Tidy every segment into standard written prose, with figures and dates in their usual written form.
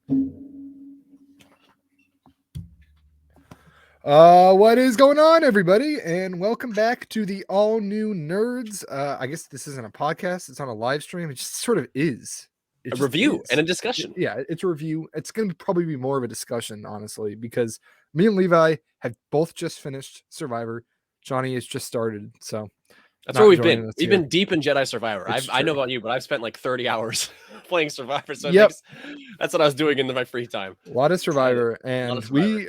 What is going on, everybody? And welcome back to the all new Nerds. I guess this isn't a podcast, it's on a live stream. It just sort of is. It A just review is. and a discussion. Yeah, it's a review. It's going to probably be more of a discussion, honestly, because me and Levi have both just finished Survivor. Johnny has just started, so That's where we've joining been. us We've here. been deep in Jedi Survivor. It's I know true. about you, but I've spent like 30 hours playing Survivor. So Yep. That's what I was doing in my free time. A lot of Survivor, and we're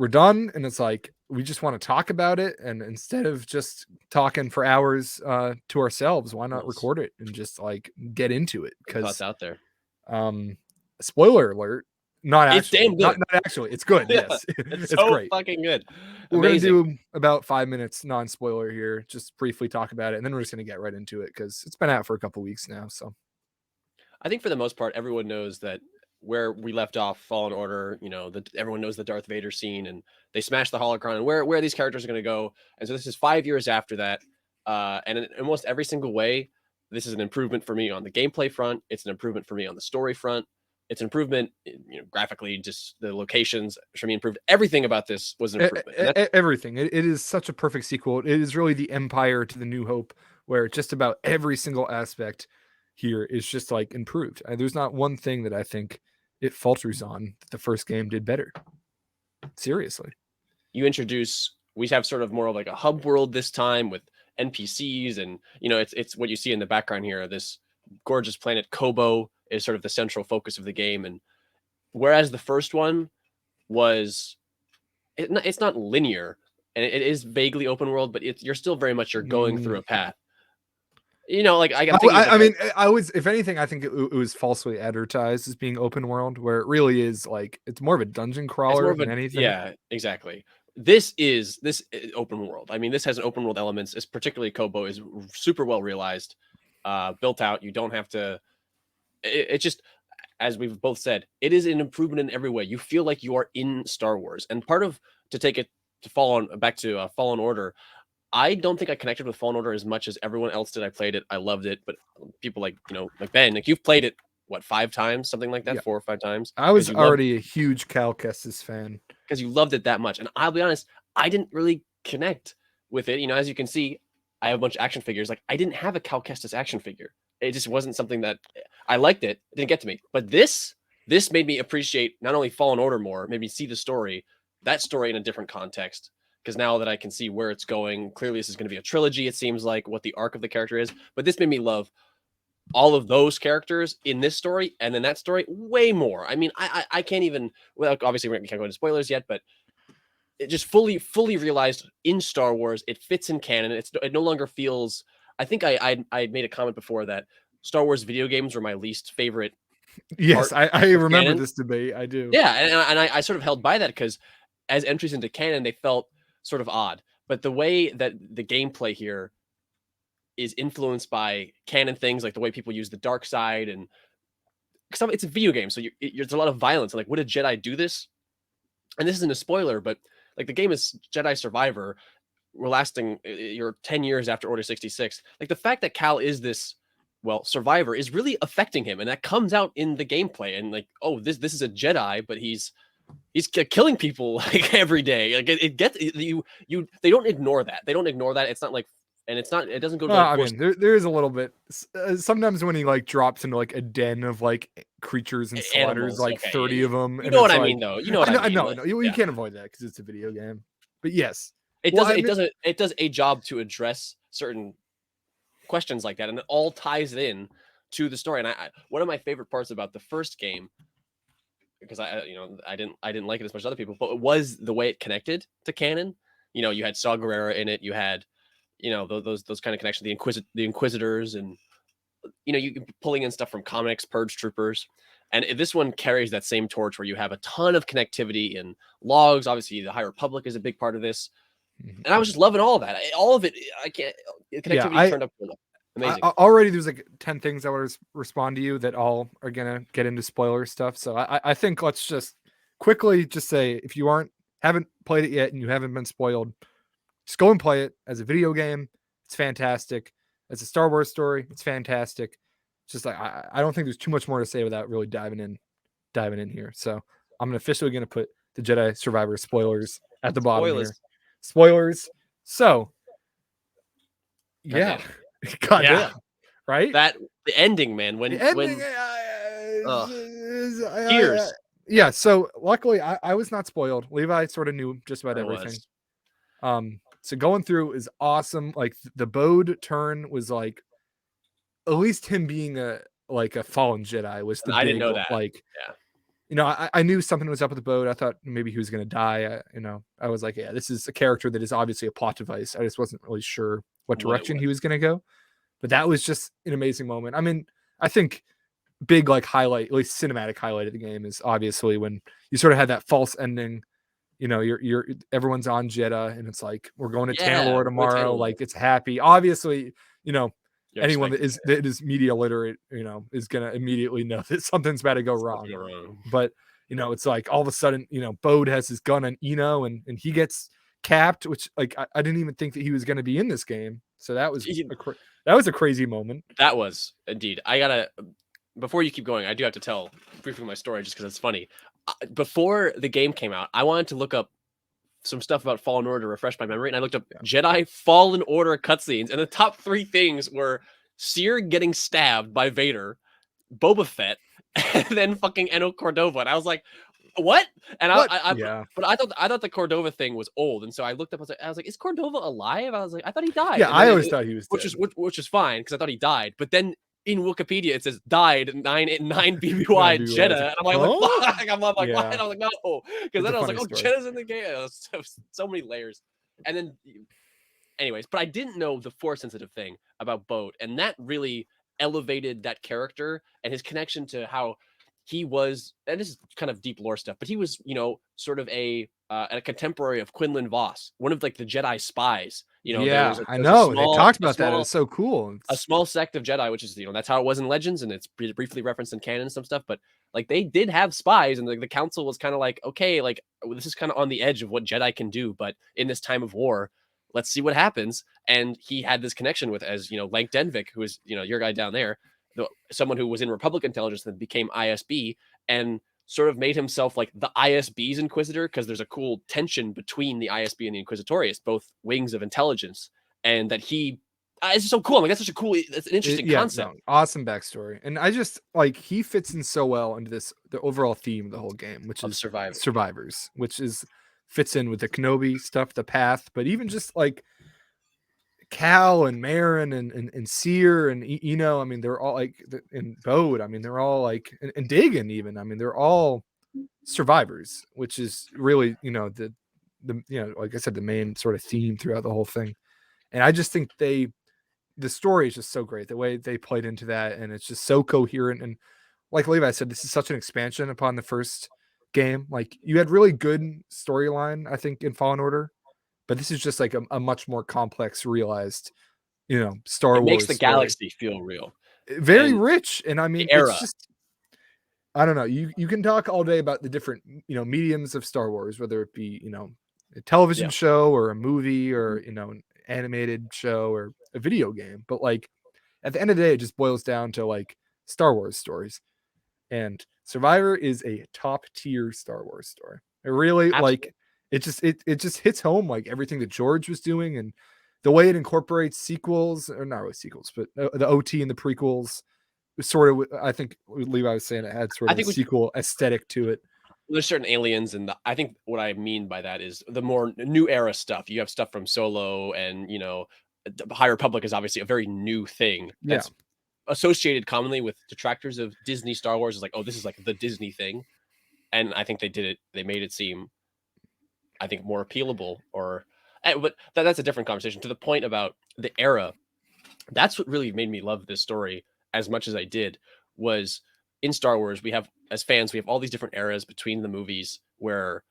done, and it's like we just want to talk about it, and instead of just talking for hours to ourselves, why not record it and just like get into it? Thoughts Because out there. spoiler alert, not It's actually, damn good. not actually, it's good. Yeah, Yes, it's so great. fucking good. We're gonna do about 5 minutes non-spoiler here, just briefly talk about it, and then we're just gonna get right into it because it's been out for a couple weeks now. So I think for the most part, everyone knows that where we left off, Fallen Order. Everyone knows the Darth Vader scene, and they smashed the holocron, and where these characters are going to go. And so this is 5 years after that, and in almost every single way, this is an improvement for me on the gameplay front. It's an improvement for me on the story front. It's an improvement, graphically, just the locations for me improved. Everything about this was an improvement. Everything. It is such a perfect sequel. It is really the Empire to the New Hope, where just about every single aspect here is just like improved. There's not one thing that I think it falters on that the first game did better. Seriously. We have sort of more of like a hub world this time with NPCs, and it's what you see in the background here. This gorgeous planet Kobo is sort of the central focus of the game, and whereas the first one was it's not linear, and it is vaguely open world, but you're still very much you're going through a path. I was, if anything, I think it was falsely advertised as being open world, where it really is like it's more of a dungeon crawler than anything. Yeah, exactly. This is open world. I mean, this has an open world elements. It's particularly Kobo is super well realized, built out. You don't have to. It just, as we've both said, it is an improvement in every way. You feel like you are in Star Wars, and part of to take it to back to Fallen Order. I don't think I connected with Fallen Order as much as everyone else did. I played it. I loved it. But people like Ben, like you've played it, what, 5 times, something like that, Yeah. 4 or 5 times. I was already a huge Cal Kestis fan. Because you loved it that much. And I'll be honest, I didn't really connect with it. As you can see, I have a bunch of action figures. Like, I didn't have a Cal Kestis action figure. It just wasn't something that I liked it. It didn't get to me. But this made me appreciate not only Fallen Order more, made me see the story, that story in a different context. Because now that I can see where it's going, clearly this is going to be a trilogy, it seems like, what the arc of the character is. But this made me love all of those characters in this story and in that story way more. I mean, I can't even, well, obviously we can't go into spoilers yet, but it just fully realized in Star Wars, it fits in canon. It no longer feels, I think I made a comment before that Star Wars video games were my least favorite. Yes, I remember this debate. I do. Yeah, and I sort of held by that because as entries into canon, they felt sort of odd. But the way that the gameplay here is influenced by canon things, like the way people use the dark side, and it's a video game, so there's a lot of violence. Like, would a Jedi do this? And this isn't a spoiler, but like the game is Jedi Survivor. We're lasting, you're 10 years after Order 66. Like the fact that Cal is this, well, survivor is really affecting him, and that comes out in the gameplay. And like, oh, this is a Jedi, but he's killing people like every day. Like it gets you. They don't ignore that. It's not like, and it's not. It doesn't go. I mean, there is a little bit. Sometimes when he like drops into like a den of like creatures and slaughters like 30 of them. You know what I mean, though. You know what I mean. No, you can't avoid that because it's a video game. But yes, it does a job to address certain questions like that, and it all ties it in to the story. And one of my favorite parts about the first game, because I didn't like it as much as other people, but it was the way it connected to canon. You had Saw Gerrera in it. You had, those kind of connections, the Inquisitors, and you pulling in stuff from comics, Purge Troopers, and this one carries that same torch where you have a ton of connectivity in logs. Obviously, the High Republic is a big part of this, and I was just loving all of that. All of it. I can't. Connectivity turned up. Amazing. Already there's like 10 things I would respond to you that all are gonna get into spoiler stuff. So I think let's just quickly just say, if you haven't played it yet and you haven't been spoiled, just go and play it. As a video game, it's fantastic. As a Star Wars story, it's fantastic. It's just like I don't think there's too much more to say without really diving in diving in here. So I'm officially going to put the Jedi Survivor spoilers at the bottom Spoilers. here. Spoilers. So, yeah. Goddamn. Goddamn. Yeah. Right? The ending, man. When The ending. Tears. Yeah. So luckily, I was not spoiled. Levi sort of knew just about I everything. was. So going through is awesome. Like the Bode turn was like, at least him being a fallen Jedi was the I big, didn't know that. like, Yeah. you know, I knew something was up with the Bode. I thought maybe he was going to die. I was like, yeah, this is a character that is obviously a plot device. I just wasn't really sure what direction he was going to go. But that was just an amazing moment. I mean, I think big like highlight, at least cinematic highlight of the game is obviously when you sort of had that false ending. You know, you're everyone's on Jeddah, and it's like we're going to Tanalorr tomorrow. Like it's happy. Obviously, you know, anyone that is media literate, you know, is gonna immediately know that something's about to go wrong. But you know, it's like all of a sudden, you know, Bode has his gun on Eno, and he gets capped, which like I didn't even think that he was going to be in this game. So that was a crazy moment. That was indeed. I gotta, before you keep going, I do have to tell briefly my story just because it's funny. Before the game came out, I wanted to look up some stuff about Fallen Order to refresh my memory, and I looked up Jedi Fallen Order cutscenes, and the top 3 things were Seer getting stabbed by Vader, Boba Fett, and then fucking Eno Cordova. And I was like, what? And but I thought the Cordova thing was old, and so I looked up. I was like, is Cordova alive? I was like, I thought he died. Yeah, I always thought he was dead. Which is fine because I thought he died. But then in Wikipedia it says died 9 BBY Jeddah, and I'm like, fuck. I'm like, what? I was like, no, because then I was like, oh, Jeddah's in the game. So many layers, and then, anyways, but I didn't know the Force sensitive thing about Bode, and that really elevated that character and his connection to how he was, and this is kind of deep lore stuff, but he was, you know, sort of a contemporary of Quinlan Vos, one of like the Jedi spies. You know, yeah, I know they talked about that. It was so cool. A small sect of Jedi, which is, you know, that's how it was in Legends, and it's briefly referenced in canon and some stuff. But like they did have spies, and the council was kind of like, okay, like this is kind of on the edge of what Jedi can do, but in this time of war, let's see what happens. And he had this connection with, as you know, Lank Denvik, who is, you know, your guy down there, someone who was in Republic intelligence that became ISB and sort of made himself like the ISB's Inquisitor, because there's a cool tension between the ISB and the Inquisitorius, both wings of intelligence, and that he it's so cool. I'm like, that's such a cool, that's an interesting concept. No, awesome backstory. And I just like, he fits in so well into the overall theme of the whole game, which is survivors, which is fits in with the Kenobi stuff, the path, but even just like Cal and Marin and Seer and Eno, I mean, they're all like, in Bode, I mean, they're all like, and Dagon even, I mean, they're all survivors, which is really, you know, the you know, like I said, the main sort of theme throughout the whole thing. And I just think the story is just so great, the way they played into that, and it's just so coherent. And like Levi said, this is such an expansion upon the first game. Like, you had really good storyline, I think, in Fallen Order, but this is just like a much more complex, realized, you know, Star Wars. It makes the galaxy feel real. Very rich. And I mean, it's just, I don't know. You can talk all day about the different, you know, mediums of Star Wars, whether it be, you know, a television show or a movie or, you know, an animated show or a video game. But like, at the end of the day, it just boils down to like Star Wars stories. And Survivor is a top tier Star Wars story. It really, like, it just hits home, like everything that George was doing, and the way it incorporates sequels, or not really sequels, but the OT and the prequels. Sort of, I think Levi was saying it had sort of a sequel aesthetic to it. There's certain aliens, and I think what I mean by that is the more new era stuff. You have stuff from Solo, and you know, High Republic is obviously a very new thing that's associated commonly with detractors of Disney Star Wars. Is like, oh, this is like the Disney thing, and I think they did it. They made it seem, I think, more appealable. But that's a different conversation. To the point about the era, that's what really made me love this story as much as I did. Was in Star Wars, we have, as fans, we have all these different eras between the movies where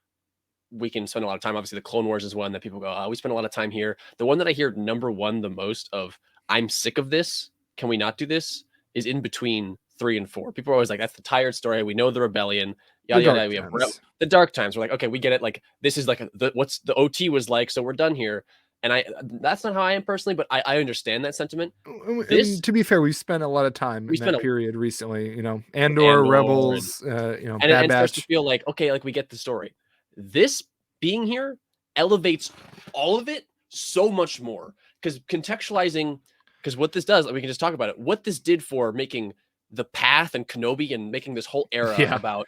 we can spend a lot of time. Obviously, the Clone Wars is one that people go, oh, we spend a lot of time here. The one that I hear number one the most of, I'm sick of this, can we not do this, is in between 3 and 4. People are always like, that's the tired story. We know the rebellion. Yada yada. We have the dark times. We're like, okay, we get it. Like, this is like what's the OT was like, so we're done here. And that's not how I am personally, but I understand that sentiment. And This to be fair, we spent a lot of time we in spent that a period recently. with Andor, Andor and Rebels, Bad and it starts to Batch. feel like, okay, like we get the story. This being here elevates all of it so much more because contextualizing, because what this does, we can just talk about it. What this did for making the path and Kenobi and making this whole era Yeah, about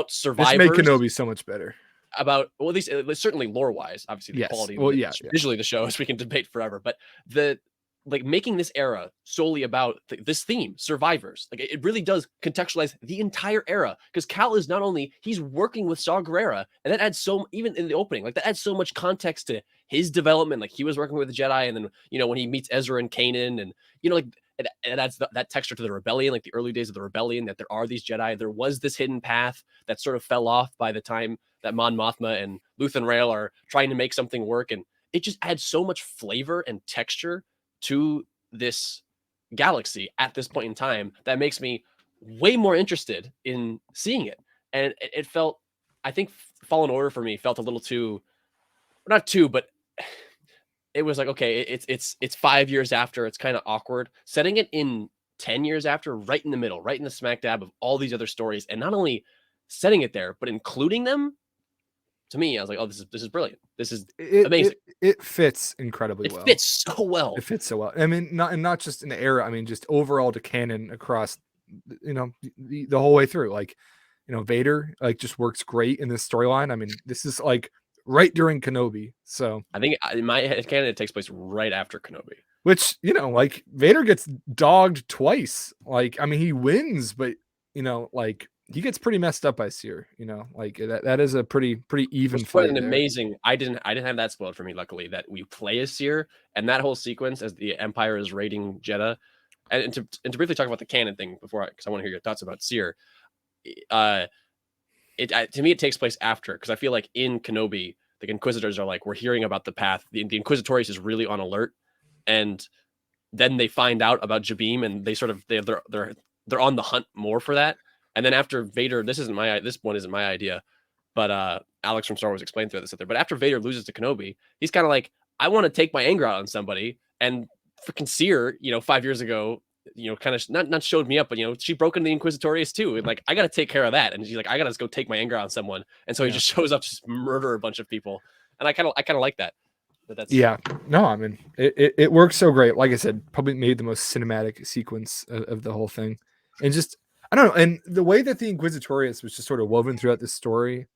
this made survivors, Kenobi so much better. about, well, at least certainly lore wise, obviously the Yes. quality of Well, the yeah, yeah. visually the shows we can debate forever, but the like making this era solely about this theme, survivors, like it really does contextualize the entire era, because Cal is not only, he's working with Saw Gerrera, and that adds so, even in the opening, like that adds so much context to his development. Like he was working with the Jedi, and then when he meets Ezra and Kanan, and like it adds that texture to the rebellion, like the early days of the rebellion, that there are these Jedi, there was this hidden path that sort of fell off by the time that Mon Mothma and Luthen Rael are trying to make something work. And it just adds so much flavor and texture to this galaxy at this point in time that makes me way more interested in seeing it. And it felt, I think Fallen Order for me felt a little too, not too, but it was like, okay, it's 5 years after, it's kind of awkward. Setting it in 10 years after, right in the middle, right in the smack dab of all these other stories, and not only setting it there, but including them, to me, I was like, oh, this is brilliant. This is It amazing. it fits incredibly It well. fits so well. It fits so well. I mean, not just in the era. I mean, just overall to canon across, the whole way through. Like, Vader like just works great in this storyline. I mean, this is like right during Kenobi. So, I think in my head canon, it takes place right after Kenobi. which like Vader gets dogged twice. Like, I mean, he wins, but like he gets pretty messed up by Seer. Like that is a pretty even Which was fight an there. amazing. I didn't have that spoiled for me. Luckily, that we play as Seer, and that whole sequence as the Empire is raiding Jeddah, and to briefly talk about the canon thing before, because I want to hear your thoughts about Seer. Uh, to me it takes place after, because I feel like in Kenobi the Inquisitors are like, we're hearing about the path. The Inquisitorius is really on alert, and then they find out about Jabim, and they sort of they're on the hunt more for that. And then after Vader, this one isn't my idea, but Alex from Star Wars explained through this out there. But after Vader loses to Kenobi, he's kind of like, I want to take my anger out on somebody. And freaking Seer, 5 years ago, kind of not showed me up, but she broke into the Inquisitorius too. And like, I got to take care of that. And she's like, I got to go take my anger out on someone. And so he just shows up to just murder a bunch of people. And I kind of like that. That's no, I mean it works so great. Like I said, probably made the most cinematic sequence of the whole thing, and just I don't know, and the way that the Inquisitorius was just sort of woven throughout the story,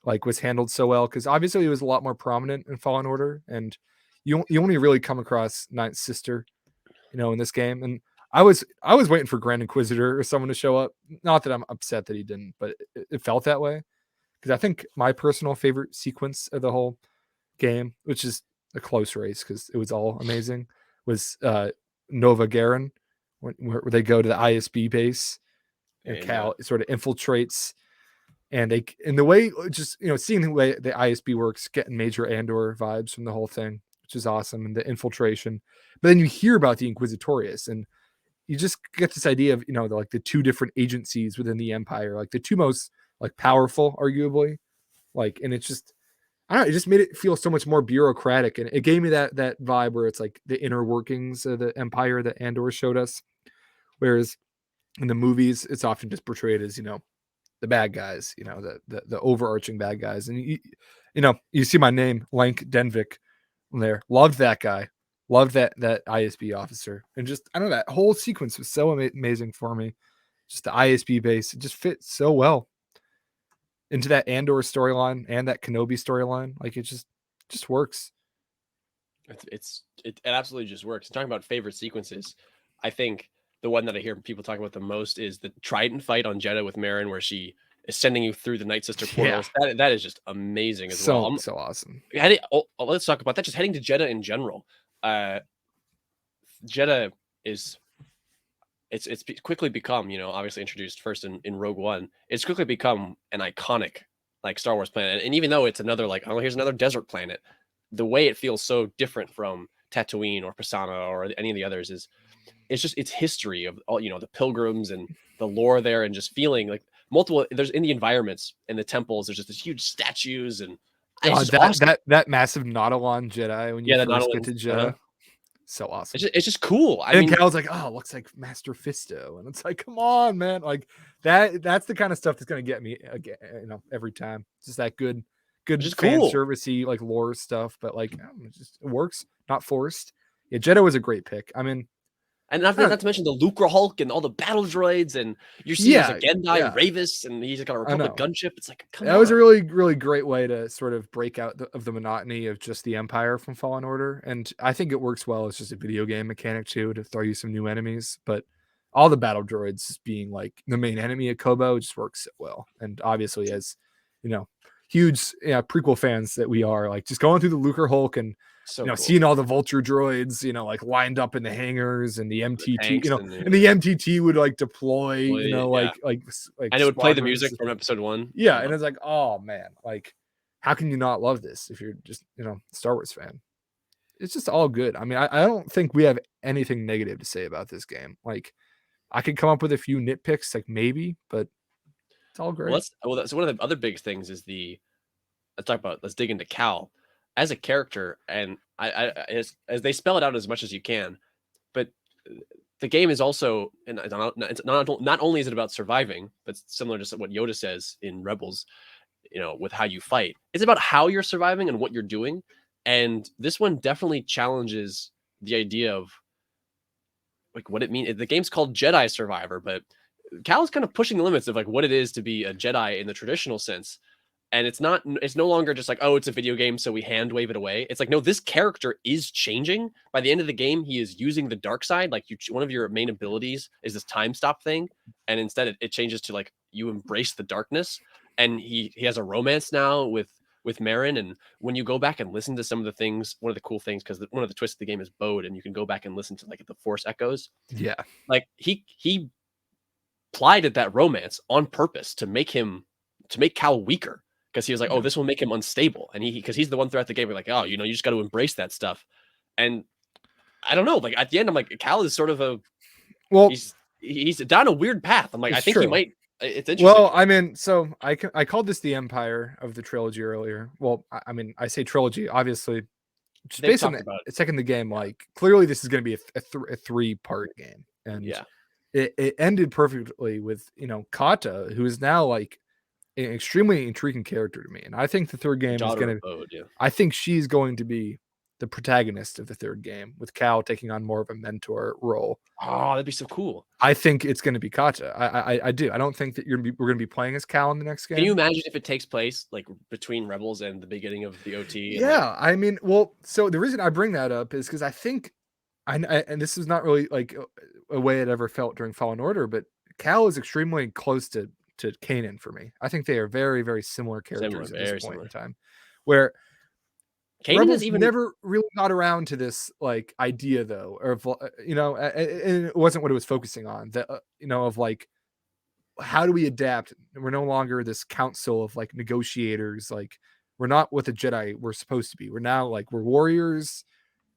like was handled so well, because obviously it was a lot more prominent in Fallen Order, and you only really come across Ninth Sister, in this game, and I was waiting for Grand Inquisitor or someone to show up. Not that I'm upset that he didn't, but it felt that way, because I think my personal favorite sequence of the whole game, which is a close race because it was all amazing, was Nova Garen, where they go to the ISB base and Cal sort of infiltrates, and the way, just seeing the way the ISB works, getting Major Andor vibes from the whole thing, which is awesome, and the infiltration. But then you hear about the Inquisitorius, and you just get this idea of the two different agencies within the Empire, like the two most like powerful, arguably, like, and it's just, I don't know, it just made it feel so much more bureaucratic, and it gave me that vibe where it's like the inner workings of the Empire that Andor showed us, whereas in the movies it's often just portrayed as the bad guys, the overarching bad guys, and you see my name Lank Denvik there. Loved that guy, loved that ISB officer, and just I don't know, that whole sequence was so amazing for me. Just the ISB base, it just fits so well into that Andor storyline and that Kenobi storyline. Like it just works. It absolutely just works. Talking about favorite sequences, I think the one that I hear people talk about the most is the Trident fight on Jeddah with Marin, where she is sending you through the Night Sister portals. That is just amazing as well. So awesome. Let's talk about that. Just heading to Jeddah in general. Jeddah is it's quickly become, obviously introduced first in Rogue One. It's quickly become an iconic like Star Wars planet. And even though it's another like, oh, here's another desert planet, the way it feels so different from Tatooine or Pisana or any of the others is it's history of all, the pilgrims and the lore there, and just feeling like there's in the environments and the temples, there's just this huge statues, and It's just that awesome. that massive Nautilon Jedi when you Yeah, the first get to Nautilus. Jeddah, so It's awesome. just cool. I And mean, Cal's like, "Oh, it looks like Master Fisto," and it's like, "Come on, man!" Like that's the kind of stuff that's gonna get me again, every time. Just that it's good just fan cool. servicey like lore stuff, but like it works, not forced. Yeah, Jeddah was a great pick. I mean, And I don't, not to mention the Lucre Hulk and all the battle droids, and you see there's a yeah, Gendai yeah, Ravis, and he's got a I Republic know. gunship. It's like, come That was a on. really, really great way to sort of break out of the monotony of just the Empire from Fallen Order, and I think it works well as just a video game mechanic too to throw you some new enemies. But all the battle droids being like the main enemy of Kobo just works so well, and obviously as you know, huge prequel fans that we are, like just going through the Lucre Hulk and So cool. seeing all the vulture droids, like lined up in the hangars and the The MTT, tanks and and the MTT would like deploy, well, yeah. like And it would play the squadrons. music from episode 1. Yeah, and it's like, oh man, like how can you not love this if you're just, Star Wars fan? It's just all good. I mean, I don't think we have anything negative to say about this game. Like I could come up with a few nitpicks, like maybe, but it's all great. That's one of the other big things is let's dig into Cal as a character, and as they spell it out as much as you can, but the game is also, and not only is it about surviving, but similar to what Yoda says in Rebels, with how you fight. It's about how you're surviving and what you're doing. And this one definitely challenges the idea of like what it means. The game's called Jedi Survivor, but Cal is kind of pushing the limits of like what it is to be a Jedi in the traditional sense. And it's no longer just like, oh, it's a video game, so we hand wave it away. It's like, no, this character is changing. By the end of the game, he is using the dark side. Like one of your main abilities is this time stop thing. And instead it changes to like you embrace the darkness. And he has a romance now with Marin. And when you go back and listen to some of the things, one of the cool things, because one of the twists of the game is Bode, and you can go back and listen to like the Force echoes. Yeah. Like he plied that romance on purpose to make Cal weaker, because he was like, oh, this will make him unstable. And because he's the one throughout the game, we're like, oh, you just got to embrace that stuff. And I don't know, like at the end, I'm like, Cal is sort of well, he's down a weird path. I'm like, I think true. he might. It's interesting. Well, I mean, so I called this the Empire of the trilogy earlier. Well, I mean, I say trilogy, obviously, just They've based on talked about the second the game. Like clearly, this is going to be a 3-part game, and yeah, it ended perfectly with Kata, who is now like an extremely intriguing character to me, and I think the third game is daughter going of Bode, yeah. I think she's going to be the protagonist of the third game, with Cal taking on more of a mentor role. Oh, that'd be so cool. I think it's going to be Kata. I do. I don't think that we're going to be playing as Cal in the next game. Can you imagine if it takes place like between Rebels and the beginning of the OT? Yeah, I mean, well, so the reason I bring that up is because I think, and this is not really like a way it ever felt during Fallen Order, but Cal is extremely close to Kanan for me. I think they are very, very similar characters at this point in time, where Kanan Rebels is even never really got around to this like idea though, or and it wasn't what it was focusing on. That of like, how do we adapt? We're no longer this council of like negotiators. Like we're not what the Jedi were supposed to be. We're now like we're warriors,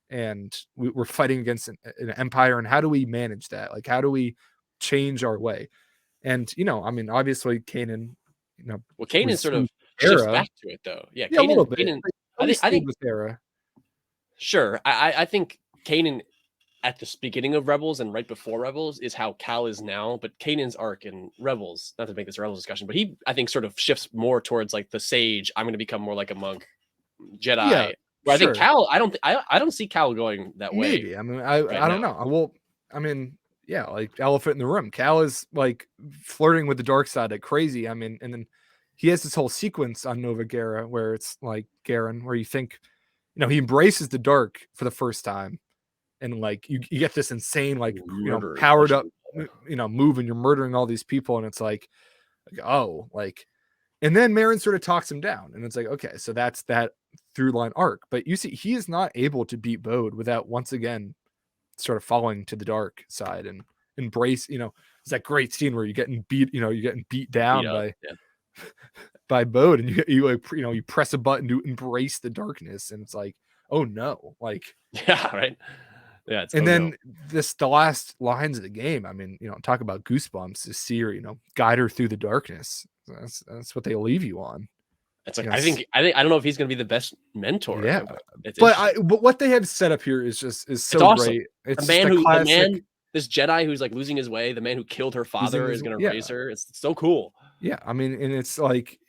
and we're fighting against an empire. And how do we manage that? Like how do we change our way? And I mean, obviously, Kanan, well, Kanan sort of shifts Hera. back to it though. Yeah, Yeah, a little bit. Kanan. I think with Hera. Sure. I think Kanan at the beginning of Rebels and right before Rebels is how Cal is now, but Kanan's arc in Rebels, not to make this a Rebels discussion, but he I think sort of shifts more towards like the sage. I'm going to become more like a monk, Jedi. Yeah, where I sure. think Cal, I don't see Cal going that way. Maybe. I mean, I don't know. Well, I mean, yeah, like elephant in the room. Cal is like flirting with the dark side like crazy. I mean, and then he has this whole sequence on Nova Guerra where it's like Garen, where you think, he embraces the dark for the first time, and like you get this insane like powered up move, and you're murdering all these people, and it's like oh, like, and then Marin sort of talks him down, and it's like okay, so that's that through line arc. But you see, he is not able to beat Bode without once again sort of falling to the dark side and embrace. It's that great scene where you're getting beat down by Bode, and you press a button to embrace the darkness, and it's like, oh no, like yeah, right. Yeah, and then the last lines of the game. I mean, talk about goosebumps. To see her, guide her through the darkness. That's what they leave you on. It's like, You know, I don't know if he's going to be the best mentor. yeah, It's but interesting. but what they have set up here is It's so awesome. great. The It's just man a who, the classic man, this Jedi who's like losing his way, the man who killed her losing father his is going to yeah, raise her. It's so cool. yeah. I mean, and it's like,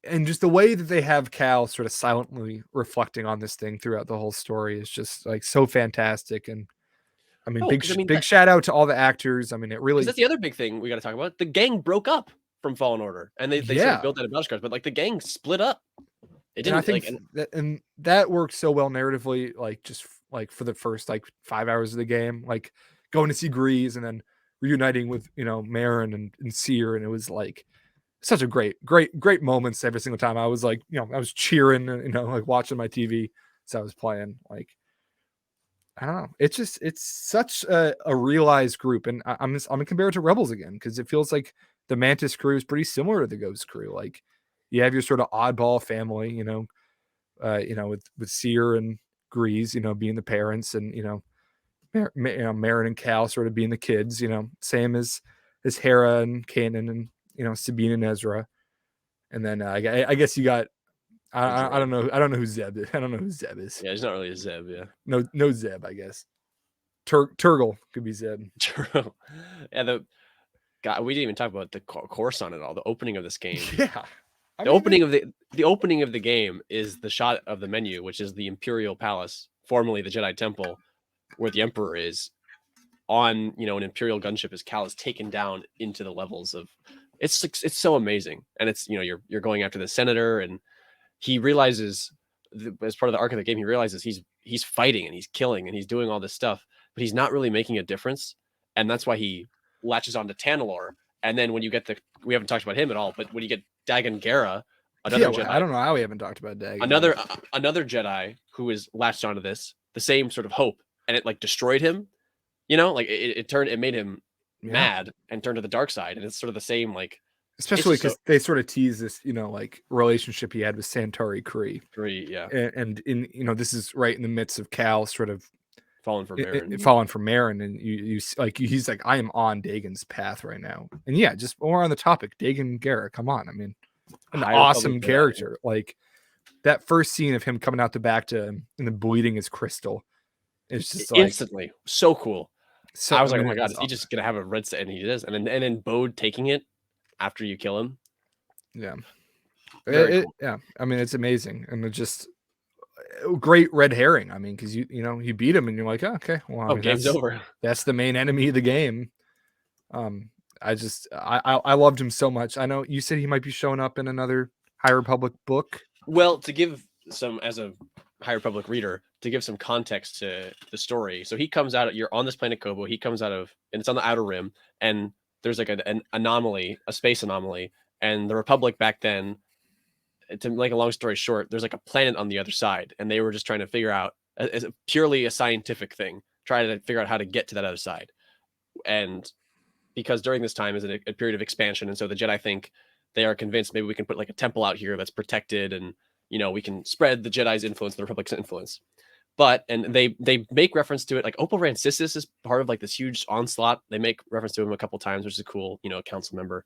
and just the way that they have Cal sort of silently reflecting on this thing throughout the whole story is just like so fantastic. And I mean, Oh, because I mean, big shout out to all the actors. I mean, it because really, that's the other big thing we got to talk about. The gang broke up from Fallen Order, and they sort of yeah. built that in Battle Scars, but like the gang split up. It And I didn't think like, and that works so well narratively, like just like for the first like 5 hours of the game, like going to see Grease and then reuniting with Marin and Seer, and it was like such a great moments every single time. I was like, I was cheering, like watching my TV as I was playing. Like, I don't know, it's such a realized group, and I'm gonna compare it to Rebels again because it feels like the Mantis crew is pretty similar to the Ghost crew. Like, you have your sort of oddball family, with Seer and Grease, being the parents, and Marin and Cal sort of being the kids, same as Hera and Kanan and Sabine and Ezra, and then I guess you got I don't know who Zeb is. I don't know who Zeb is. yeah, he's not really a Zeb. Yeah, No Zeb, I guess. Turgle could be Zeb. true. Yeah, the God, we didn't even talk about the course on it all. The opening of this game. Yeah, The opening of the opening of the game is the shot of the menu, which is the Imperial Palace, formerly the Jedi Temple, where the Emperor is on, an Imperial gunship as Cal is taken down into the levels of. It's so amazing, and it's you're going after the senator, and he realizes as part of the arc of the game, he realizes he's fighting and he's killing and he's doing all this stuff, but he's not really making a difference, and that's why he latches on to Tanalor. And then when you get we haven't talked about him at all, but when you get Dagon Gera, another Jedi, I don't know how we haven't talked about Dagon. another Jedi who is latched onto this, the same sort of hope, and it like destroyed him. Like it made him mad and turned to the dark side, and it's sort of the same, like, especially because they sort of tease this, like relationship he had with Santori Kree. Yeah, and in this is right in the midst of Cal sort of falling for Marin, and you like he's like, I am on Dagon's path right now, and yeah, just more on the topic, Dagon Gera, come on, I mean, an awesome character, like that first scene of him coming out the back to him and then bleeding his crystal, it's just like instantly so cool. So I was like, oh my god, is he just gonna have a red set? And he is, and then Bode taking it after you kill him. Yeah, cool. Yeah, I mean, it's amazing, and it just great red herring. I mean, because you beat him, and you're like, oh, okay, well, game's over. That's the main enemy of the game. I loved him so much. I know you said he might be showing up in another High Republic book. Well, to give some, as a High Republic reader, to give some context to the story. So he comes out, you're on this planet Kobo, he comes out of, and it's on the Outer Rim, and there's like an anomaly, a space anomaly, and the Republic back then, to make a long story short, there's like a planet on the other side, and they were just trying to figure out, as purely a scientific thing, try to figure out how to get to that other side. And because during this time is a period of expansion, and so the Jedi think, they are convinced maybe we can put like a temple out here that's protected, and we can spread the Jedi's influence, the Republic's influence. But and they make reference to it, like Opal Rancisis is part of like this huge onslaught. They make reference to him a couple times, which is cool, council member.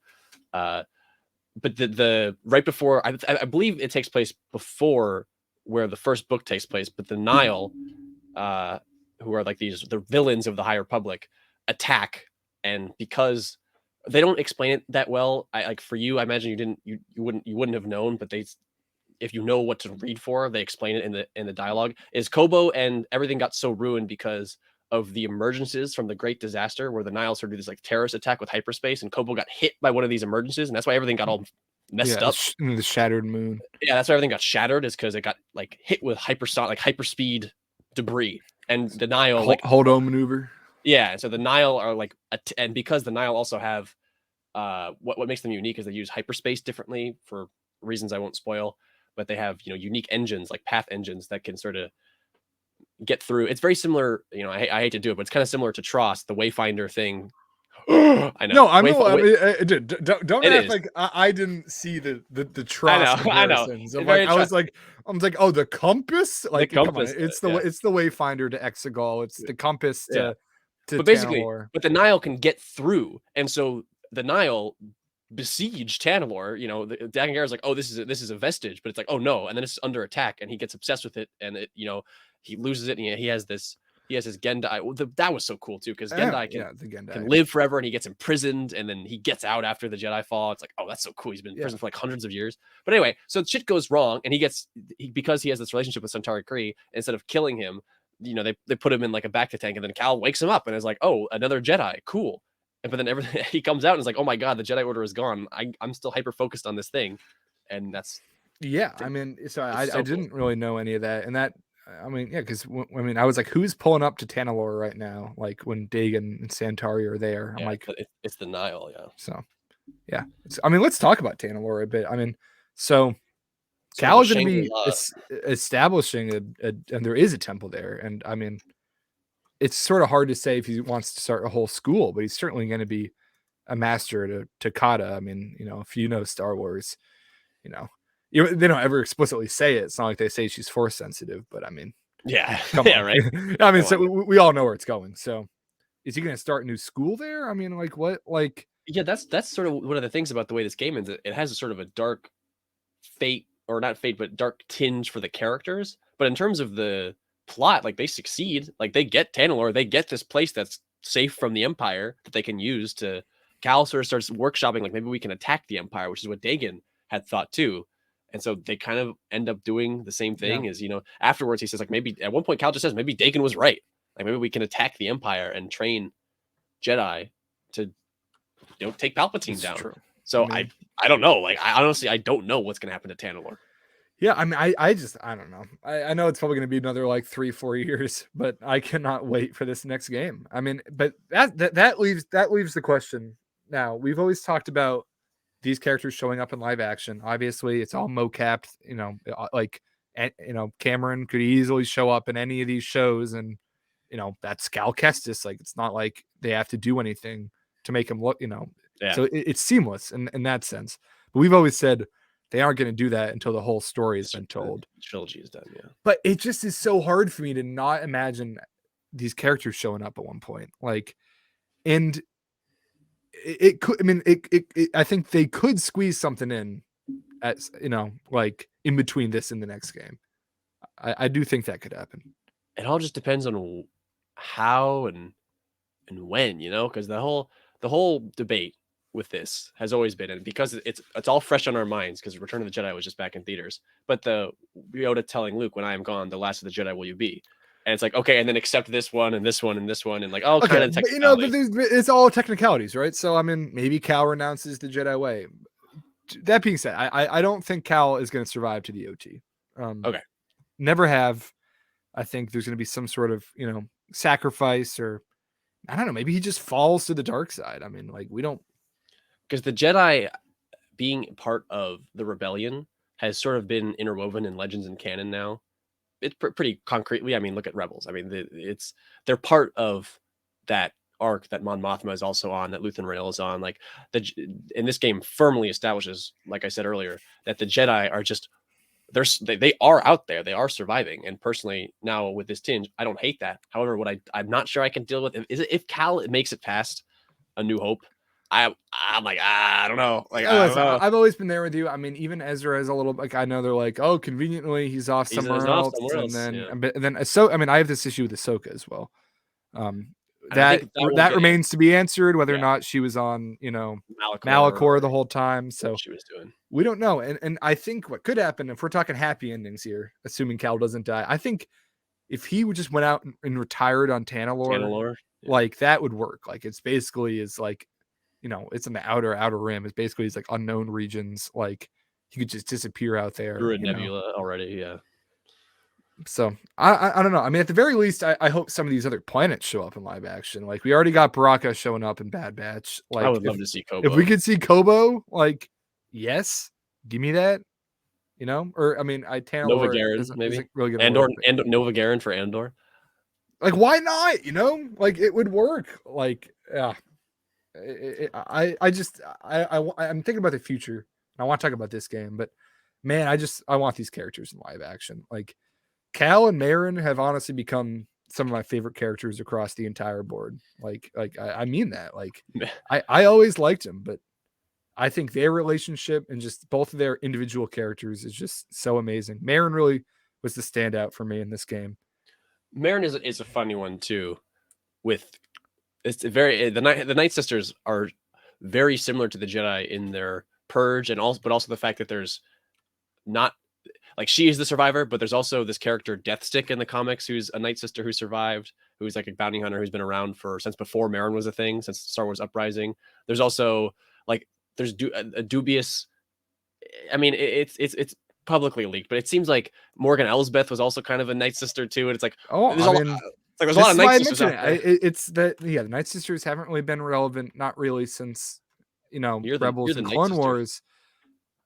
But the right before, I believe it takes place before where the first book takes place. But the Nihil, who are like the villains of the High Republic, attack, and because they don't explain it that well, like for you, I imagine you wouldn't have known, but if you know what to read for, they explain it in the dialogue. Is Kobo and everything got so ruined because of the emergencies from the Great Disaster, where the Nihil started this like terrorist attack with hyperspace, and Kobo got hit by one of these emergencies, and that's why everything got all messed up. The shattered moon. Yeah, that's why everything got shattered, is because it got like hit with hyperspeed debris, and the Nihil hold on maneuver. Yeah, and so the Nihil are like, and because the Nihil also have, what makes them unique is they use hyperspace differently for reasons I won't spoil, but they have unique engines, like path engines, that can sort of get through. It's very similar, I hate to do it, but it's kind of similar to Tross, the Wayfinder thing. I know. No, I mean, don't act like I didn't see the Tross comparisons. I was like, oh, the compass, like, come on, it's the Wayfinder to Exegol, it's the compass to but basically, Tanalor. but the Nihil can get through, and so the Nihil, besiege Tanalorr. You know, the Dagan Gera is like, oh, this is a vestige, but it's like, oh no, and then it's under attack, and he gets obsessed with it, and it, you know, he loses it, and he has his Gendai. That was so cool too, because Gendai the Gendai can live forever, and he gets imprisoned, and then he gets out after the Jedi fall. It's like, oh, that's so cool. He's been in prison for like hundreds of years. But anyway, so shit goes wrong, and because he has this relationship with Centauri Kree, instead of killing him, you know, they put him in like a back to tank, and then Cal wakes him up and is like, oh, another Jedi, cool. But then everything he comes out and is like, oh my god, the Jedi Order is gone. I'm still hyper focused on this thing, and that's I mean, so I didn't really know any of that, and that I mean, yeah, because I mean, I was like, who's pulling up to Tanalorr right now? Like when Dagan and Centauri are there, I'm like, it's the Nile, yeah. So, yeah, I mean, let's talk about Tanalorr a bit. I mean, so Cal is going to be establishing and there is a temple there, and I mean, it's sort of hard to say if he wants to start a whole school, but he's certainly going to be a master at Takata. I mean, you know, if you know Star Wars, you know, they don't ever explicitly say it. It's not like they say she's force sensitive, but I mean, come on. Right. I mean, so we all know where it's going. So is he going to start a new school there? I mean, like what? Like, yeah, that's sort of one of the things about the way this game is. It has a sort of a dark fate, or not fate, but dark tinge for the characters. But in terms of the plot, like they succeed. Like they get Tanalorr, they get this place that's safe from the Empire that they can use to. Cal sort of starts workshopping, like maybe we can attack the Empire, which is what Dagan had thought too. And so they kind of end up doing the same thing. As, you know, afterwards he says, like, maybe at one point Cal just says maybe Dagan was right. Like maybe we can attack the Empire and train Jedi to, you know, take Palpatine down. True. So I don't know. Like I honestly don't know what's gonna happen to Tanalorr. Yeah, I mean, I don't know. I know it's probably going to be another like 3-4 years, but I cannot wait for this next game. I mean, but that leaves the question. Now, we've always talked about these characters showing up in live action. Obviously, it's all mocapped. You know, like, you know, Cameron could easily show up in any of these shows, and you know that's Cal Kestis. Like, it's not like they have to do anything to make him look. You know, so it's seamless in that sense. But we've always said they aren't going to do that until the whole story has been told. The trilogy is done, yeah. But it just is so hard for me to not imagine these characters showing up at one point. Like, and it could. I mean, I think they could squeeze something in, as you know, like in between this and the next game. I do think that could happen. It all just depends on how and when, you know, because the whole debate with this has always been, and because it's all fresh on our minds because Return of the Jedi was just back in theaters, but the Yoda telling Luke, when I am gone, the last of the Jedi will you be? And it's like, okay, and then accept this one and this one and this one, and like, oh, okay, kind of but, you know, but it's all technicalities, right? So I mean, maybe Cal renounces the Jedi way. That being said, I don't think Cal is going to survive to the OT. Okay, never have. I think there's going to be some sort of, you know, sacrifice, or I don't know, maybe he just falls to the dark side. I mean, like, we don't. Because the Jedi being part of the rebellion has sort of been interwoven in legends and canon now. It's pretty concretely. I mean, look at Rebels. I mean, they're part of that arc that Mon Mothma is also on, that Luthen Rail is on. Like, in this game firmly establishes, like I said earlier, that the Jedi are just they are out there. They are surviving. And personally, now with this tinge, I don't hate that. However, what I'm not sure I can deal with is if Cal makes it past A New Hope. I'm like, I don't know. Like, I've always been there with you. I mean, even Ezra is a little, like, I know they're like, oh, conveniently he's off somewhere else. And then so I mean, I have this issue with Ahsoka as well. That remains to be answered, whether or not she was on, you know, Malachor the whole time. So she was doing. We don't know. And I think what could happen, if we're talking happy endings here, assuming Cal doesn't die, I think if he just went out and retired on Tanalorr, like that would work. Like, it's basically is like, you know, it's in the outer rim. It's basically like unknown regions. Like, he could just disappear out there. Through a nebula already, yeah. So I don't know. I mean, at the very least, I hope some of these other planets show up in live action. Like, we already got Baraka showing up in Bad Batch. Like, I would love to see Kobo. If we could see Kobo, like, yes, give me that. You know, or I mean, Nova Garen, maybe really Andor, and Nova Garen for Andor. Like, why not? You know, like, it would work. Like, yeah. I'm thinking about the future. I want to talk about this game, but man, I want these characters in live action. Like, Cal and Marin have honestly become some of my favorite characters across the entire board. Like I mean that. Like, I always liked him, but I think their relationship and just both of their individual characters is just so amazing. Marin really was the standout for me in this game. Marin is a funny one too. With it's very the Night Sisters are very similar to the Jedi in their purge, and also but also the fact that there's not like she is the survivor, but there's also this character Deathstick in the comics who's a Night Sister who survived, who's like a bounty hunter who's been around for since before Marin was a thing, since Star Wars Uprising. There's also like there's a dubious. I mean, it's publicly leaked, but it seems like Morgan Elsbeth was also kind of a Night Sister too, and it's like Oh, there's I a mean, lot. Like there's a lot of Night Sisters out there. It's that the Night Sisters haven't really been relevant, not really since Rebels You're the and Night Clone Sister. Wars.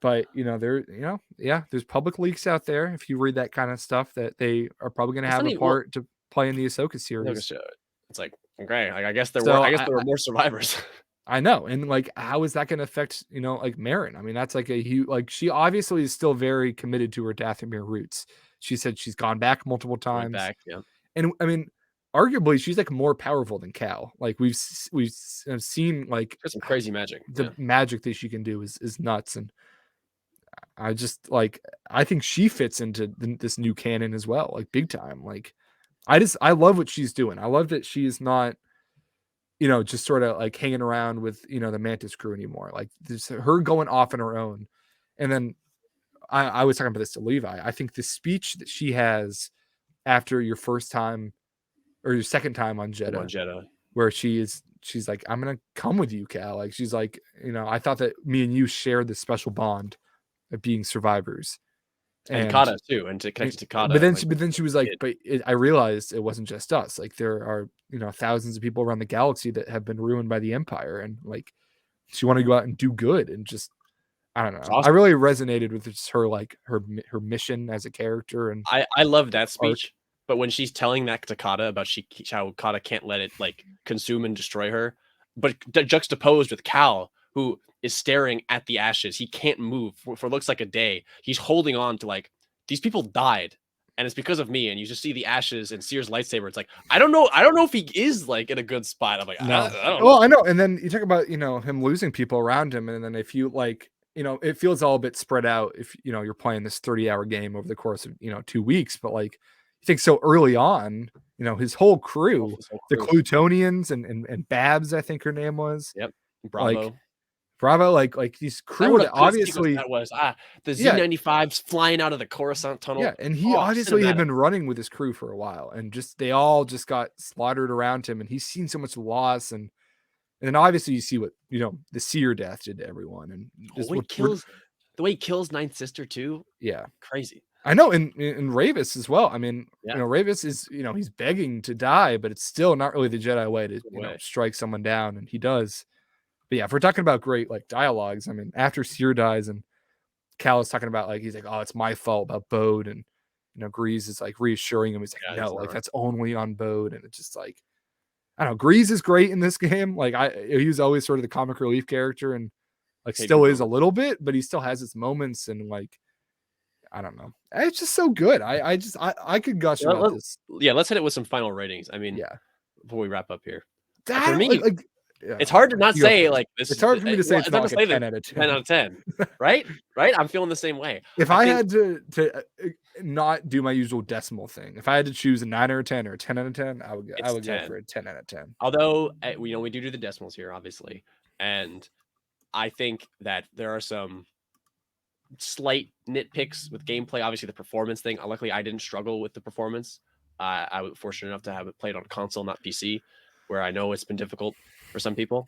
But there's public leaks out there. If you read that kind of stuff, that they are probably going to have a part to play in the Ahsoka series. It's like okay, like I guess there So were more survivors. I know, and like, how is that going to affect like Marin? I mean, that's like a huge like she obviously is still very committed to her Dathomir roots. She said she's gone back multiple times. Yeah. And I mean, arguably, she's like more powerful than Cal. Like we've seen like some crazy magic. The magic that she can do is nuts, and I just like I think she fits into this new canon as well, like big time. Like I love what she's doing. I love that she's not just sort of like hanging around with the Mantis crew anymore. Like this her going off on her own, and then I was talking about this to Levi. I think the speech that she has after your first time or your second time on Jeddah, where she's like, I'm gonna come with you, Cal. Like she's like, I thought that me and you shared this special bond of being survivors, and Kata too, and to connect to Kata. But then she was like, I realized it wasn't just us. Like there are thousands of people around the galaxy that have been ruined by the Empire, and like she wanted to go out and do good, and just I don't know. Awesome. I really resonated with just her like her mission as a character, and I love that speech. But when she's telling that to Kata about how Kata can't let it like consume and destroy her, but juxtaposed with Cal, who is staring at the ashes, he can't move for looks like a day. He's holding on to like these people died, and it's because of me. And you just see the ashes and Seer's lightsaber. It's like I don't know if he is like in a good spot. I'm like, no. I don't know. Well, I know. And then you talk about him losing people around him, and then if you like. It feels all a bit spread out if you're playing this 30-hour game over the course of 2 weeks, but like you think so early on, his whole crew, the Clutonians and Babs, I think her name was. Yep. Bravo, like these crew that obviously that was the Z95s flying out of the Coruscant tunnel. Yeah, and he obviously had been running with his crew for a while, and they all just got slaughtered around him, and he's seen so much loss, and then obviously you see what the Seer death did to everyone, and the way he kills Ninth Sister too. Yeah, crazy. I know, and Ravis as well. I mean, Ravis is he's begging to die, but it's still not really the Jedi way to strike someone down, and he does. But yeah, if we're talking about great like dialogues, I mean, after Seer dies and Cal is talking about like he's like, oh, it's my fault about Bode, and Grease is like reassuring him. He's like, no, like that's only on Bode, and it's just like. I don't know. Grease is great in this game. Like he was always sort of the comic relief character, and like still is a little bit, but he still has his moments, and like I don't know. It's just so good. I could gush about this. Yeah, let's hit it with some final ratings. I mean, before we wrap up here, for me, it's hard to not say like this. It's hard for me to say it's not like a 10 out of 10. 10 out of 10, right? I'm feeling the same way. If I had to not do my usual decimal thing, if I had to choose a 9 out of 10 or a 10 out of 10, I would go for a 10 out of 10. Although we do the decimals here, obviously, and I think that there are some slight nitpicks with gameplay. Obviously, the performance thing. Luckily, I didn't struggle with the performance. I was fortunate enough to have it played on console, not PC, where I know it's been difficult for some people.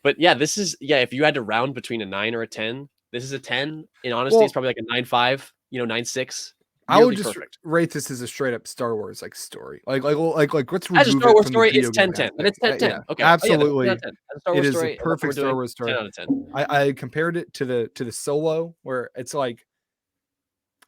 But yeah, this is if you had to round between a 9 or a 10, this is a 10. In honesty, it's probably like a 9.5, 9.6. I would just rate this as a straight up Star Wars like story. Like let's as a Star Wars story, it's 10-10. But it's 10-10. Yeah, okay, absolutely. It is a perfect Star Wars story. 10 out of 10. I compared it to the Solo, where it's like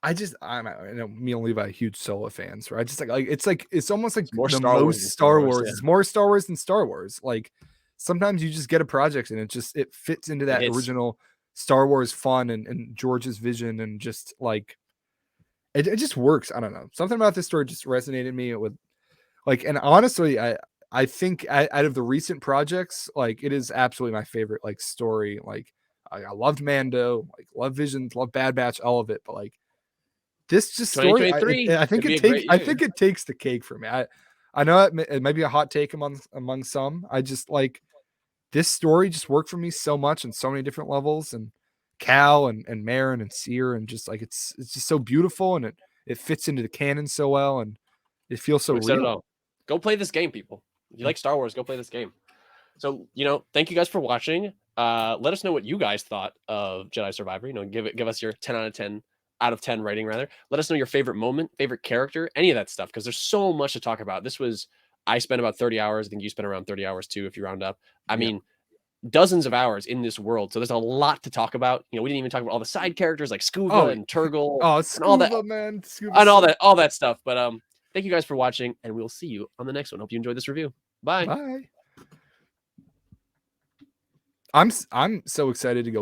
I know me and Levi are huge Solo fans, right? Just it's almost like more the Star most Wars Star Wars. It's more Star Wars than Star Wars. Like sometimes you just get a project and it fits into that original Star Wars fun and George's vision, and just like it just works. I don't know. Something about this story just resonated me with like, and honestly, I think out of the recent projects, like it is absolutely my favorite like story. Like I loved Mando, like love Visions, love Bad Batch, all of it. But like this just story, 2023 I think could be it a takes great I year. think it takes the cake for me. I know it may be a hot take among some. I just like this story just worked for me so much on so many different levels, and Cal and Marin and Seer, and just like it's just so beautiful, and it fits into the canon so well, and it feels so We said it real. all. Go play this game, people. If you Yeah. like Star Wars, go play this game. So, thank you guys for watching. Let us know what you guys thought of Jedi Survivor. Give us your 10 out of 10 rating rather. Let us know your favorite moment, favorite character, any of that stuff, because there's so much to talk about. I spent about 30 hours. I think you spent around 30 hours too, if you round up. I mean, dozens of hours in this world. So there's a lot to talk about. We didn't even talk about all the side characters like Scuba and Turgle and all that, Scuba, man. Scuba's and so all that stuff. But thank you guys for watching, and we'll see you on the next one. Hope you enjoyed this review. Bye. Bye. I'm so excited to go